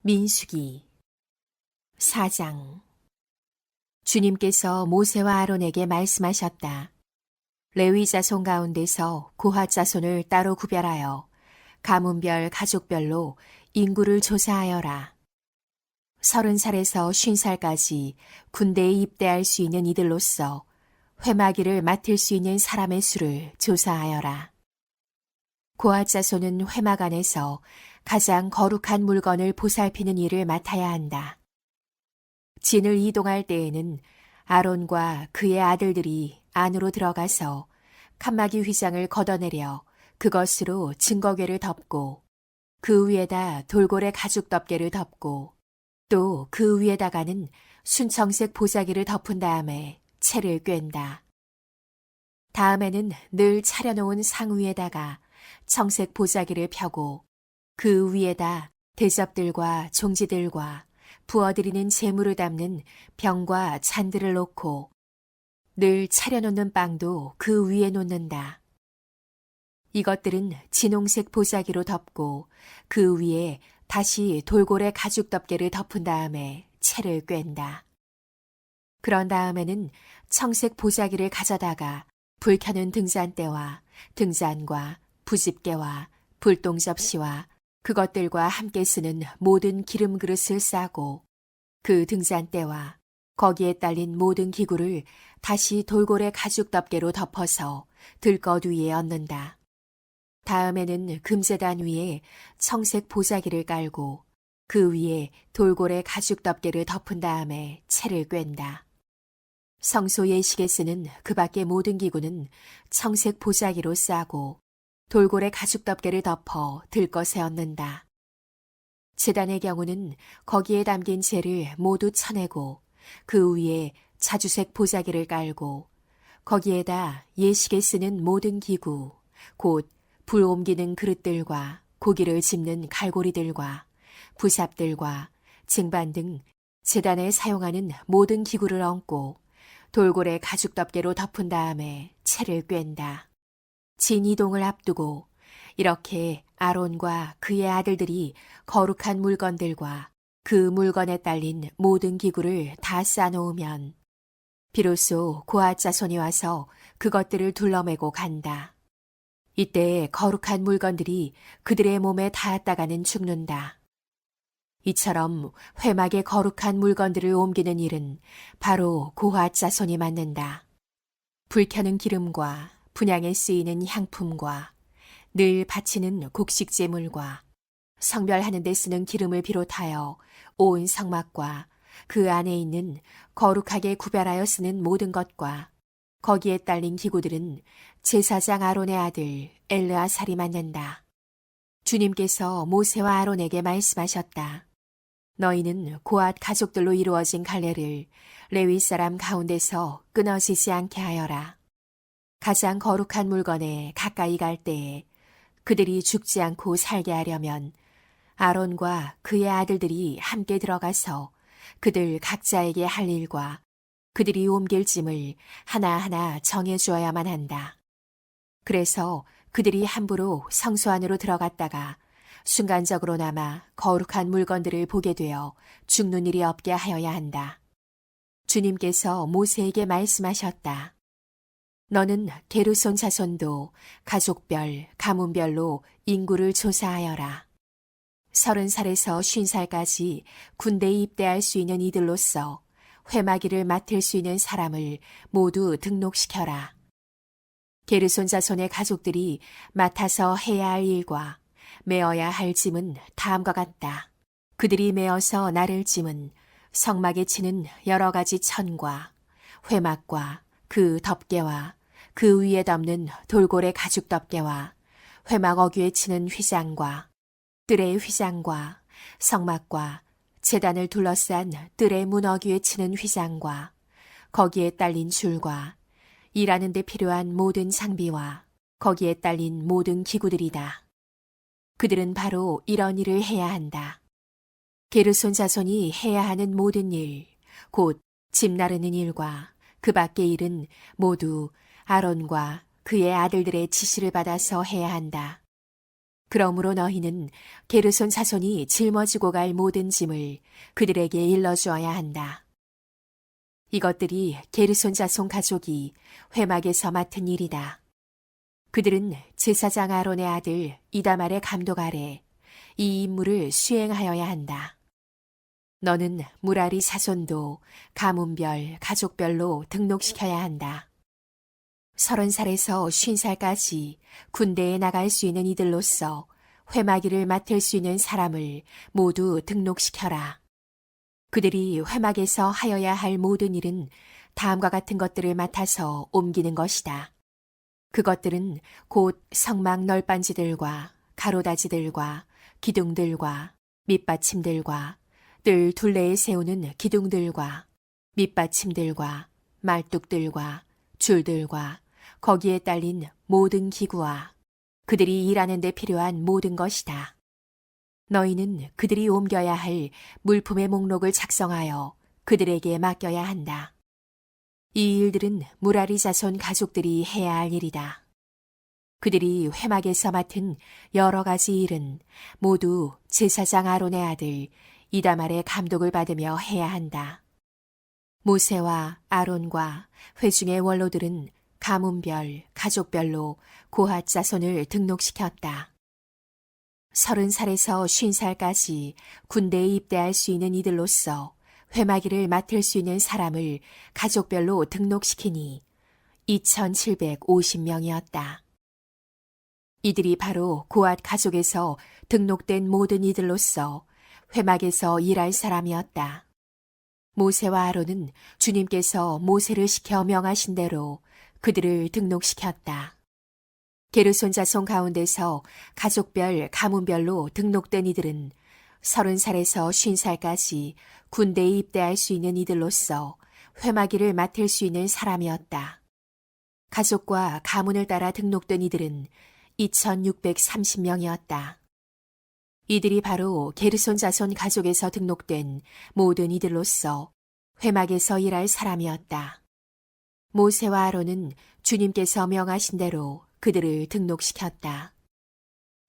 민수기 4장. 주님께서 모세와 아론에게 말씀하셨다. 레위 자손 가운데서 고핫 자손을 따로 구별하여 가문별 가족별로 인구를 조사하여라. 30살에서 50살까지 군대에 입대할 수 있는 이들로서 회마기를 맡을 수 있는 사람의 수를 조사하여라. 고핫 자손은 회막 안에서 가장 거룩한 물건을 보살피는 일을 맡아야 한다. 진을 이동할 때에는 아론과 그의 아들들이 안으로 들어가서 칸막이 휘장을 걷어내려 그것으로 증거궤를 덮고 그 위에다 돌고래 가죽 덮개를 덮고 또 그 위에다가는 순청색 보자기를 덮은 다음에 채를 꿰다. 다음에는 늘 차려놓은 상 위에다가 청색 보자기를 펴고 그 위에다 대접들과 종지들과 부어드리는 재물을 담는 병과 잔들을 놓고 늘 차려놓는 빵도 그 위에 놓는다. 이것들은 진홍색 보자기로 덮고 그 위에 다시 돌고래 가죽 덮개를 덮은 다음에 채를 꿰다. 그런 다음에는 청색 보자기를 가져다가 불 켜는 등잔대와 등잔과 부집개와 불똥 접시와 그것들과 함께 쓰는 모든 기름 그릇을 싸고 그 등잔대와 거기에 딸린 모든 기구를 다시 돌고래 가죽 덮개로 덮어서 들것 위에 얹는다. 다음에는 금제단 위에 청색 보자기를 깔고 그 위에 돌고래 가죽 덮개를 덮은 다음에 채를 꿰다. 성소 예식에 쓰는 그 밖의 모든 기구는 청색 보자기로 싸고 돌고래 가죽 덮개를 덮어 들것에 얹는다. 제단의 경우는 거기에 담긴 재를 모두 쳐내고 그 위에 자주색 보자기를 깔고 거기에다 예식에 쓰는 모든 기구, 곧 불 옮기는 그릇들과 고기를 집는 갈고리들과 부삽들과 쟁반 등 제단에 사용하는 모든 기구를 얹고 돌고래 가죽 덮개로 덮은 다음에 채를 꿰다. 진 이동을 앞두고 이렇게 아론과 그의 아들들이 거룩한 물건들과 그 물건에 딸린 모든 기구를 다 쌓아놓으면 비로소 고핫 자손이 와서 그것들을 둘러매고 간다. 이때 거룩한 물건들이 그들의 몸에 닿았다가는 죽는다. 이처럼 회막의 거룩한 물건들을 옮기는 일은 바로 고핫 자손이 맡는다. 불 켜는 기름과 분향에 쓰이는 향품과 늘 바치는 곡식 제물과 성별하는 데 쓰는 기름을 비롯하여 온 성막과 그 안에 있는 거룩하게 구별하여 쓰는 모든 것과 거기에 딸린 기구들은 제사장 아론의 아들 엘르아살이 맡는다. 주님께서 모세와 아론에게 말씀하셨다. 너희는 고핫 가족들로 이루어진 갈래를 레위 사람 가운데서 끊어지지 않게 하여라. 가장 거룩한 물건에 가까이 갈 때에 그들이 죽지 않고 살게 하려면 아론과 그의 아들들이 함께 들어가서 그들 각자에게 할 일과 그들이 옮길 짐을 하나하나 정해주어야만 한다. 그래서 그들이 함부로 성소 안으로 들어갔다가 순간적으로나마 거룩한 물건들을 보게 되어 죽는 일이 없게 하여야 한다. 주님께서 모세에게 말씀하셨다. 너는 게르손 자손도 가족별, 가문별로 인구를 조사하여라. 30살에서 50살까지 군대에 입대할 수 있는 이들로서 회마기를 맡을 수 있는 사람을 모두 등록시켜라. 게르손 자손의 가족들이 맡아서 해야 할 일과 메어야 할 짐은 다음과 같다. 그들이 메어서 나를 짐은 성막에 치는 여러 가지 천과 회막과 그 덮개와 그 위에 덮는 돌고래 가죽 덮개와 회막 어귀에 치는 휘장과 뜰의 휘장과 성막과 제단을 둘러싼 뜰의 문 어귀에 치는 휘장과 거기에 딸린 줄과 일하는 데 필요한 모든 장비와 거기에 딸린 모든 기구들이다. 그들은 바로 이런 일을 해야 한다. 게르손 자손이 해야 하는 모든 일, 곧 집 나르는 일과 그 밖의 일은 모두 아론과 그의 아들들의 지시를 받아서 해야 한다. 그러므로 너희는 게르손 자손이 짊어지고 갈 모든 짐을 그들에게 일러주어야 한다. 이것들이 게르손 자손 가족이 회막에서 맡은 일이다. 그들은 제사장 아론의 아들 이다말의 감독 아래 이 임무를 수행하여야 한다. 너는 무라리 자손도 가문별, 가족별로 등록시켜야 한다. 30살에서 50살까지 군대에 나갈 수 있는 이들로서 회마기를 맡을 수 있는 사람을 모두 등록시켜라. 그들이 회막에서 하여야 할 모든 일은 다음과 같은 것들을 맡아서 옮기는 것이다. 그것들은 곧 성막 널빤지들과 가로다지들과 기둥들과 밑받침들과 뜰 둘레에 세우는 기둥들과 밑받침들과 말뚝들과 줄들과 거기에 딸린 모든 기구와 그들이 일하는 데 필요한 모든 것이다. 너희는 그들이 옮겨야 할 물품의 목록을 작성하여 그들에게 맡겨야 한다. 이 일들은 무라리 자손 가족들이 해야 할 일이다. 그들이 회막에서 맡은 여러 가지 일은 모두 제사장 아론의 아들 이다말의 감독을 받으며 해야 한다. 모세와 아론과 회중의 원로들은 가문별, 가족별로 고핫 자손을 등록시켰다. 30살에서 50살까지 군대에 입대할 수 있는 이들로서 회마기를 맡을 수 있는 사람을 가족별로 등록시키니 2750명이었다. 이들이 바로 고핫 가족에서 등록된 모든 이들로서 회막에서 일할 사람이었다. 모세와 아론은 주님께서 모세를 시켜 명하신 대로 그들을 등록시켰다. 게르손 자손 가운데서 가족별, 가문별로 등록된 이들은 30살에서 50살까지 군대에 입대할 수 있는 이들로서 회마기를 맡을 수 있는 사람이었다. 가족과 가문을 따라 등록된 이들은 2630명이었다. 이들이 바로 게르손 자손 가족에서 등록된 모든 이들로서 회막에서 일할 사람이었다. 모세와 아론은 주님께서 명하신 대로 그들을 등록시켰다.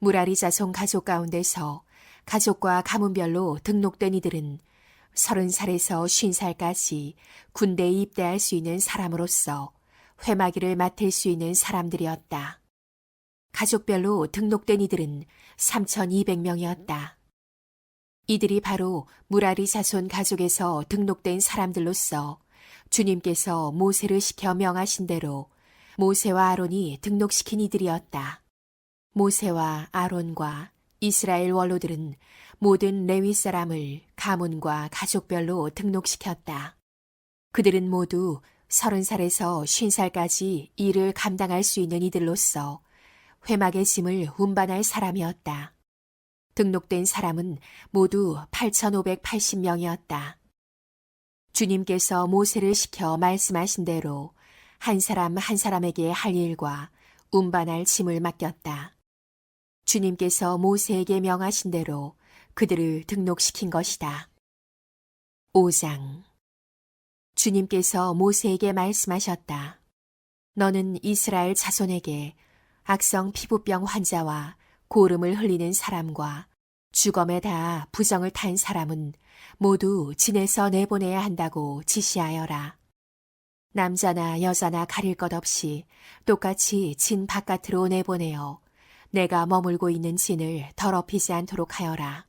무라리 자손 가족 가운데서 가족과 가문별로 등록된 이들은 30살에서 50살까지 군대에 입대할 수 있는 사람으로서 회마기를 맡을 수 있는 사람들이었다. 가족별로 등록된 이들은 3200명이었다. 이들이 바로 무라리 자손 가족에서 등록된 사람들로서 주님께서 모세를 시켜 명하신 대로 모세와 아론이 등록시킨 이들이었다. 모세와 아론과 이스라엘 원로들은 모든 레위 사람을 가문과 가족별로 등록시켰다. 그들은 모두 30살에서 50살까지 일을 감당할 수 있는 이들로서 회막의 짐을 운반할 사람이었다. 등록된 사람은 모두 8580명이었다. 주님께서 모세를 시켜 말씀하신 대로 한 사람 한 사람에게 할 일과 운반할 짐을 맡겼다. 주님께서 모세에게 명하신 대로 그들을 등록시킨 것이다. 5장. 주님께서 모세에게 말씀하셨다. 너는 이스라엘 자손에게 악성 피부병 환자와 고름을 흘리는 사람과 주검에 닿아 부정을 탄 사람은 모두 진에서 내보내야 한다고 지시하여라. 남자나 여자나 가릴 것 없이 똑같이 진 바깥으로 내보내어 내가 머물고 있는 진을 더럽히지 않도록 하여라.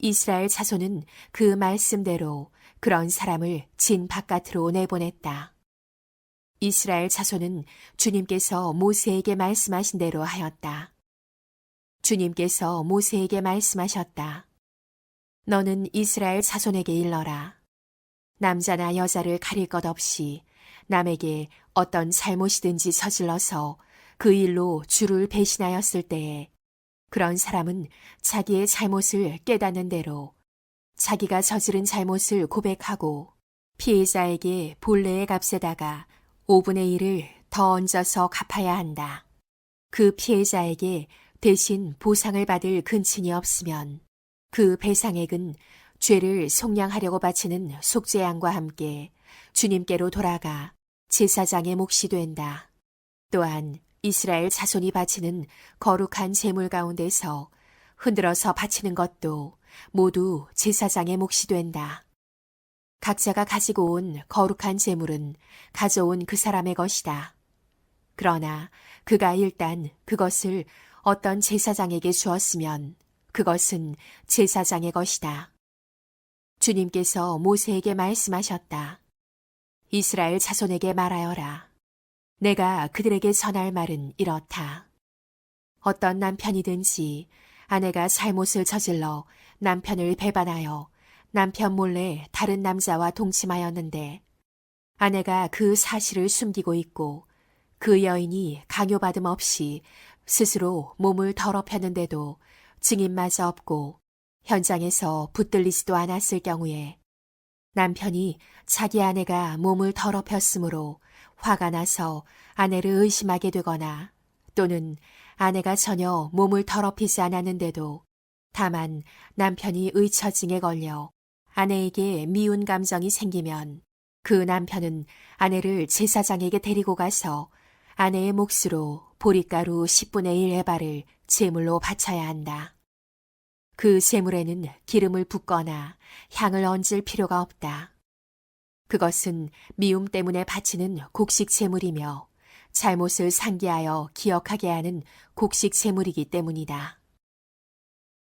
이스라엘 자손은 그 말씀대로 그런 사람을 진 바깥으로 내보냈다. 이스라엘 자손은 주님께서 모세에게 말씀하신 대로 하였다. 주님께서 모세에게 말씀하셨다. 너는 이스라엘 자손에게 일러라. 남자나 여자를 가릴 것 없이 남에게 어떤 잘못이든지 저질러서 그 일로 주를 배신하였을 때에 그런 사람은 자기의 잘못을 깨닫는 대로 자기가 저지른 잘못을 고백하고 피해자에게 본래의 값에다가 5분의 1을 더 얹어서 갚아야 한다. 그 피해자에게 대신 보상을 받을 근친이 없으면 그 배상액은 죄를 속량하려고 바치는 속죄양과 함께 주님께로 돌아가 제사장의 몫이 된다. 또한 이스라엘 자손이 바치는 거룩한 제물 가운데서 흔들어서 바치는 것도 모두 제사장의 몫이 된다. 각자가 가지고 온 거룩한 제물은 가져온 그 사람의 것이다. 그러나 그가 일단 그것을 어떤 제사장에게 주었으면 그것은 제사장의 것이다. 주님께서 모세에게 말씀하셨다. 이스라엘 자손에게 말하여라. 내가 그들에게 전할 말은 이렇다. 어떤 남편이든지 아내가 잘못을 저질러 남편을 배반하여 남편 몰래 다른 남자와 동침하였는데 아내가 그 사실을 숨기고 있고 그 여인이 강요받음 없이 스스로 몸을 더럽혔는데도 증인마저 없고 현장에서 붙들리지도 않았을 경우에 남편이 자기 아내가 몸을 더럽혔으므로 화가 나서 아내를 의심하게 되거나 또는 아내가 전혀 몸을 더럽히지 않았는데도 다만 남편이 의처증에 걸려 아내에게 미운 감정이 생기면 그 남편은 아내를 제사장에게 데리고 가서 아내의 몫으로 보릿가루 10분의 1 에바를 제물로 바쳐야 한다. 그 제물에는 기름을 붓거나 향을 얹을 필요가 없다. 그것은 미움 때문에 바치는 곡식 제물이며 잘못을 상기하여 기억하게 하는 곡식 제물이기 때문이다.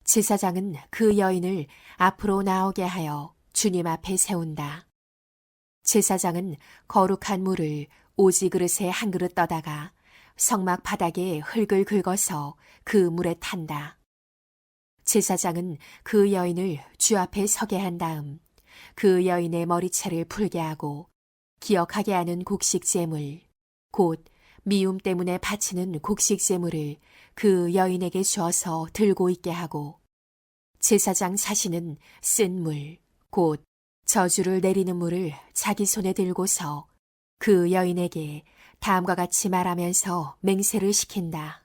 제사장은 그 여인을 앞으로 나오게 하여 주님 앞에 세운다. 제사장은 거룩한 물을 오지 그릇에 한 그릇 떠다가 성막 바닥에 흙을 긁어서 그 물에 탄다. 제사장은 그 여인을 주 앞에 서게 한 다음 그 여인의 머리채를 풀게 하고 기억하게 하는 곡식 제물, 곧 미움 때문에 바치는 곡식 제물을 그 여인에게 주어서 들고 있게 하고 제사장 자신은 쓴 물, 곧 저주를 내리는 물을 자기 손에 들고서 그 여인에게 다음과 같이 말하면서 맹세를 시킨다.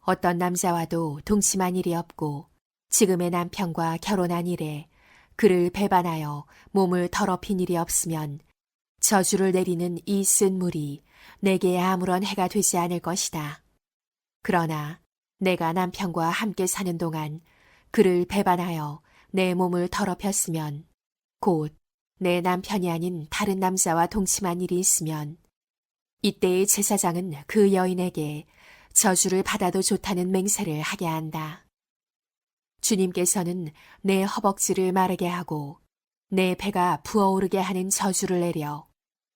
어떤 남자와도 동침한 일이 없고 지금의 남편과 결혼한 이래 그를 배반하여 몸을 더럽힌 일이 없으면 저주를 내리는 이 쓴 물이 내게 아무런 해가 되지 않을 것이다. 그러나 내가 남편과 함께 사는 동안 그를 배반하여 내 몸을 더럽혔으면 곧 내 남편이 아닌 다른 남자와 동침한 일이 있으면 이때의 제사장은 그 여인에게 저주를 받아도 좋다는 맹세를 하게 한다. 주님께서는 내 허벅지를 마르게 하고 내 배가 부어오르게 하는 저주를 내려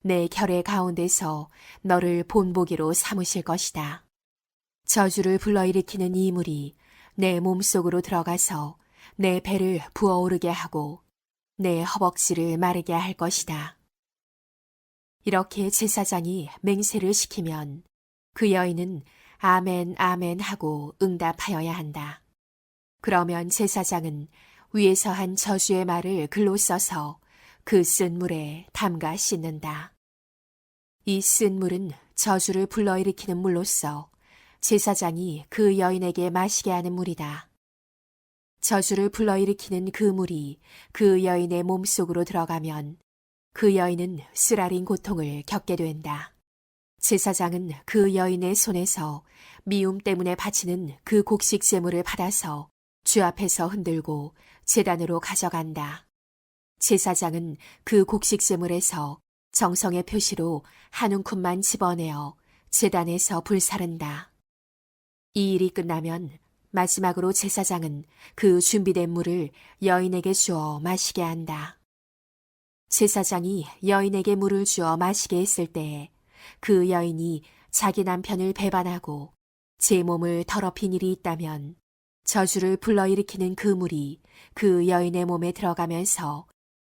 내 결의 가운데서 너를 본보기로 삼으실 것이다. 저주를 불러일으키는 이 물이 내 몸속으로 들어가서 내 배를 부어오르게 하고 내 허벅지를 마르게 할 것이다. 이렇게 제사장이 맹세를 시키면 그 여인은 아멘 아멘 하고 응답하여야 한다. 그러면 제사장은 위에서 한 저주의 말을 글로 써서 그 쓴 물에 담가 씻는다. 이 쓴 물은 저주를 불러일으키는 물로서 제사장이 그 여인에게 마시게 하는 물이다. 저주를 불러일으키는 그 물이 그 여인의 몸속으로 들어가면 그 여인은 쓰라린 고통을 겪게 된다. 제사장은 그 여인의 손에서 미움 때문에 바치는 그 곡식 제물을 받아서 주 앞에서 흔들고 제단으로 가져간다. 제사장은 그 곡식 제물에서 정성의 표시로 한 움큼만 집어내어 제단에서 불사른다. 이 일이 끝나면 마지막으로 제사장은 그 준비된 물을 여인에게 주어 마시게 한다. 제사장이 여인에게 물을 주어 마시게 했을 때에 그 여인이 자기 남편을 배반하고 제 몸을 더럽힌 일이 있다면 저주를 불러일으키는 그 물이 그 여인의 몸에 들어가면서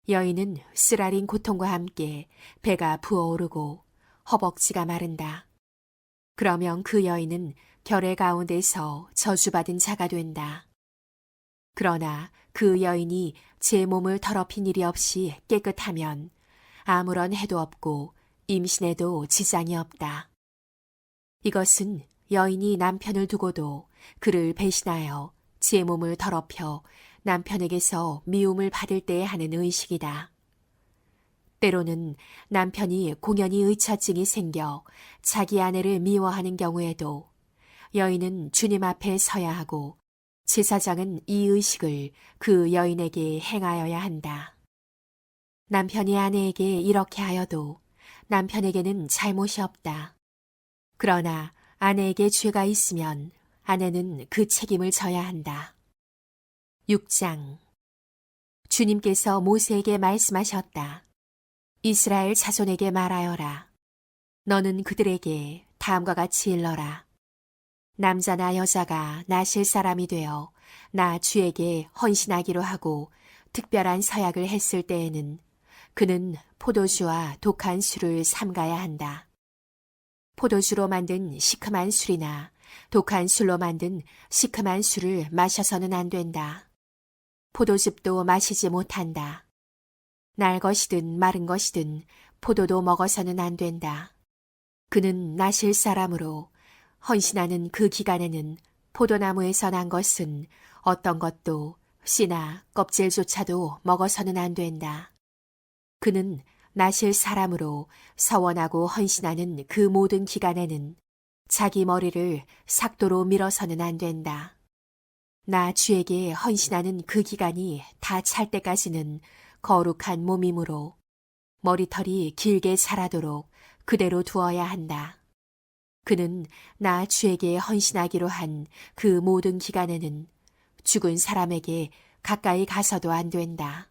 여인은 쓰라린 고통과 함께 배가 부어오르고 허벅지가 마른다. 그러면 그 여인은 결의 가운데서 저주받은 자가 된다. 그러나 그 여인이 제 몸을 더럽힌 일이 없이 깨끗하면 아무런 해도 없고 임신에도 지장이 없다. 이것은 여인이 남편을 두고도 그를 배신하여 제 몸을 더럽혀 남편에게서 미움을 받을 때에 하는 의식이다. 때로는 남편이 공연히 의처증이 생겨 자기 아내를 미워하는 경우에도 여인은 주님 앞에 서야 하고 제사장은 이 의식을 그 여인에게 행하여야 한다. 남편이 아내에게 이렇게 하여도 남편에게는 잘못이 없다. 그러나 아내에게 죄가 있으면 아내는 그 책임을 져야 한다. 6장. 주님께서 모세에게 말씀하셨다. 이스라엘 자손에게 말하여라. 너는 그들에게 다음과 같이 일러라. 남자나 여자가 나실 사람이 되어 나 주에게 헌신하기로 하고 특별한 서약을 했을 때에는 그는 포도주와 독한 술을 삼가야 한다. 포도주로 만든 시큼한 술이나 독한 술로 만든 시큼한 술을 마셔서는 안 된다. 포도즙도 마시지 못한다. 날 것이든 마른 것이든 포도도 먹어서는 안 된다. 그는 나실 사람으로 헌신하는 그 기간에는 포도나무에서 난 것은 어떤 것도 씨나 껍질조차도 먹어서는 안 된다. 그는 나실 사람으로 서원하고 헌신하는 그 모든 기간에는 자기 머리를 삭도로 밀어서는 안 된다. 나 주에게 헌신하는 그 기간이 다 찰 때까지는 거룩한 몸이므로 머리털이 길게 자라도록 그대로 두어야 한다. 그는 나 주에게 헌신하기로 한 그 모든 기간에는 죽은 사람에게 가까이 가서도 안 된다.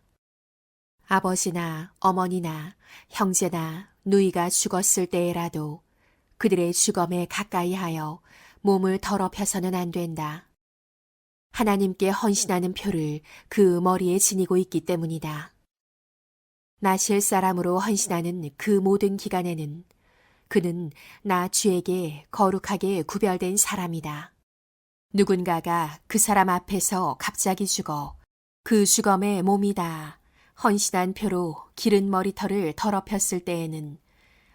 아버지나 어머니나 형제나 누이가 죽었을 때에라도 그들의 주검에 가까이 하여 몸을 더럽혀서는 안 된다. 하나님께 헌신하는 표를 그 머리에 지니고 있기 때문이다. 나실 사람으로 헌신하는 그 모든 기간에는 그는 나 주에게 거룩하게 구별된 사람이다. 누군가가 그 사람 앞에서 갑자기 죽어 그 주검의 몸이다 헌신한 표로 기른 머리털을 더럽혔을 때에는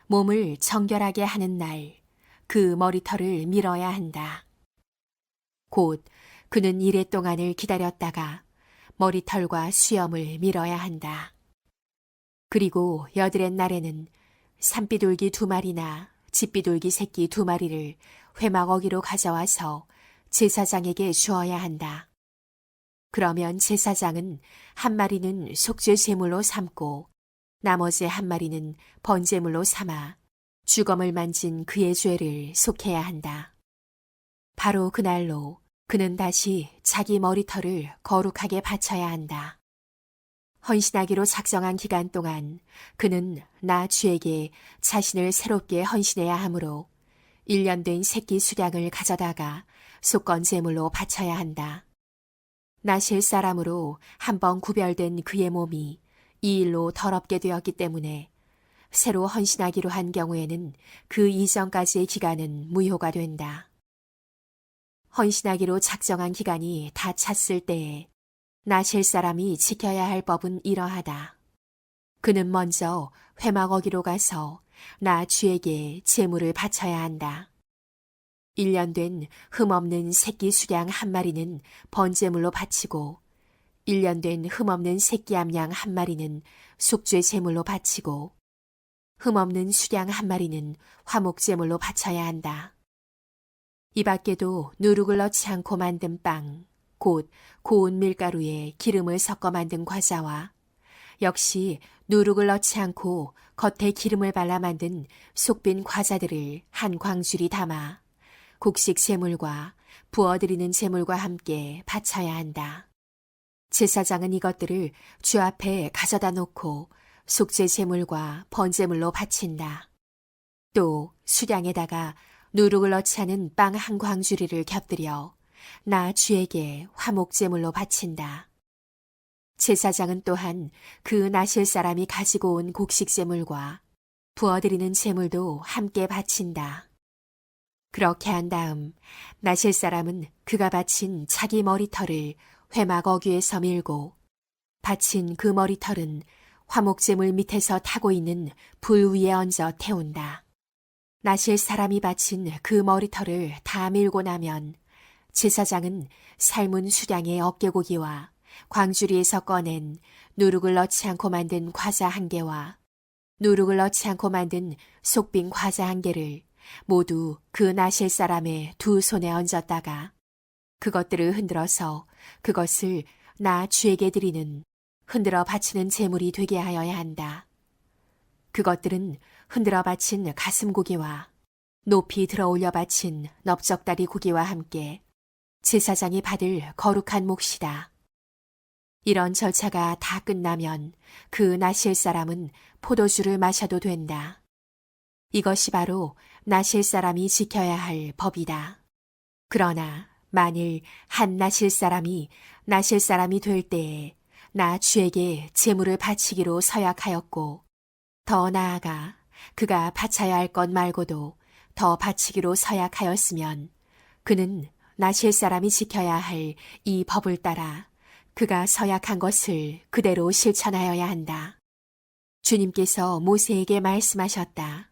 몸을 정결하게 하는 날 그 머리털을 밀어야 한다. 곧 그는 이래 동안을 기다렸다가 머리털과 수염을 밀어야 한다. 그리고 여드렛 날에는 산비둘기 2마리나 집비둘기 새끼 2마리를 회막어기로 가져와서 제사장에게 주어야 한다. 그러면 제사장은 1마리는 속죄 제물로 삼고 나머지 1마리는 번제물로 삼아 주검을 만진 그의 죄를 속해야 한다. 바로 그날로 그는 다시 자기 머리털을 거룩하게 바쳐야 한다. 헌신하기로 작정한 기간 동안 그는 나 주에게 자신을 새롭게 헌신해야 하므로 1년 된 새끼 수량을 가져다가 속건 제물로 바쳐야 한다. 나실 사람으로 한번 구별된 그의 몸이 이 일로 더럽게 되었기 때문에 새로 헌신하기로 한 경우에는 그 이전까지의 기간은 무효가 된다. 헌신하기로 작정한 기간이 다 찼을 때에 나실 사람이 지켜야 할 법은 이러하다. 그는 먼저 회막어기로 가서 나 주에게 제물을 바쳐야 한다. 1년 된 흠없는 새끼 수량 1마리는 번제물로 바치고 1년 된 흠없는 새끼 암양 1마리는 속죄 제물로 바치고 흠없는 수량 1마리는 화목제물로 바쳐야 한다. 이 밖에도 누룩을 넣지 않고 만든 빵, 곧 고운 밀가루에 기름을 섞어 만든 과자와 역시 누룩을 넣지 않고 겉에 기름을 발라 만든 속빈 과자들을 한 광주리 담아 곡식 제물과 부어드리는 제물과 함께 바쳐야 한다. 제사장은 이것들을 주 앞에 가져다 놓고 속죄 제물과 번제물로 바친다. 또 수량에다가 누룩을 넣지 않은 빵 한 광주리를 곁들여 나 주에게 화목제물로 바친다. 제사장은 또한 그 나실 사람이 가지고 온 곡식제물과 부어드리는 제물도 함께 바친다. 그렇게 한 다음 나실 사람은 그가 바친 자기 머리털을 회막 어귀에서 밀고 바친 그 머리털은 화목제물 밑에서 타고 있는 불 위에 얹어 태운다. 나실 사람이 바친 그 머리털을 다 밀고 나면 제사장은 삶은 수량의 어깨고기와 광주리에서 꺼낸 누룩을 넣지 않고 만든 과자 1개와 누룩을 넣지 않고 만든 속빈 과자 한 개를 모두 그 나실 사람의 두 손에 얹었다가 그것들을 흔들어서 그것을 나 주에게 드리는 흔들어 바치는 제물이 되게 하여야 한다. 그것들은 흔들어 바친 가슴고기와 높이 들어 올려 바친 넓적다리 고기와 함께 제사장이 받을 거룩한 몫이다. 이런 절차가 다 끝나면 그 나실 사람은 포도주를 마셔도 된다. 이것이 바로 나실 사람이 지켜야 할 법이다. 그러나 만일 한 나실 사람이 될 때에 나 주에게 제물을 바치기로 서약하였고 더 나아가 그가 바쳐야 할 것 말고도 더 바치기로 서약하였으면 그는 나실 사람이 지켜야 할 이 법을 따라 그가 서약한 것을 그대로 실천하여야 한다. 주님께서 모세에게 말씀하셨다.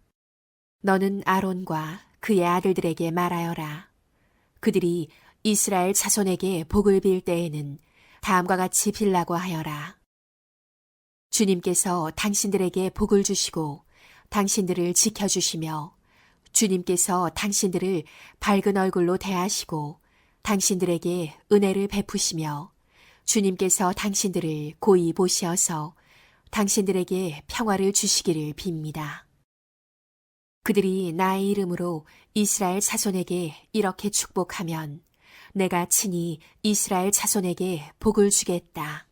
너는 아론과 그의 아들들에게 말하여라. 그들이 이스라엘 자손에게 복을 빌 때에는 다음과 같이 빌라고 하여라. 주님께서 당신들에게 복을 주시고 당신들을 지켜주시며 주님께서 당신들을 밝은 얼굴로 대하시고 당신들에게 은혜를 베푸시며 주님께서 당신들을 고이 보시어서 당신들에게 평화를 주시기를 빕니다. 그들이 나의 이름으로 이스라엘 자손에게 이렇게 축복하면 내가 친히 이스라엘 자손에게 복을 주겠다.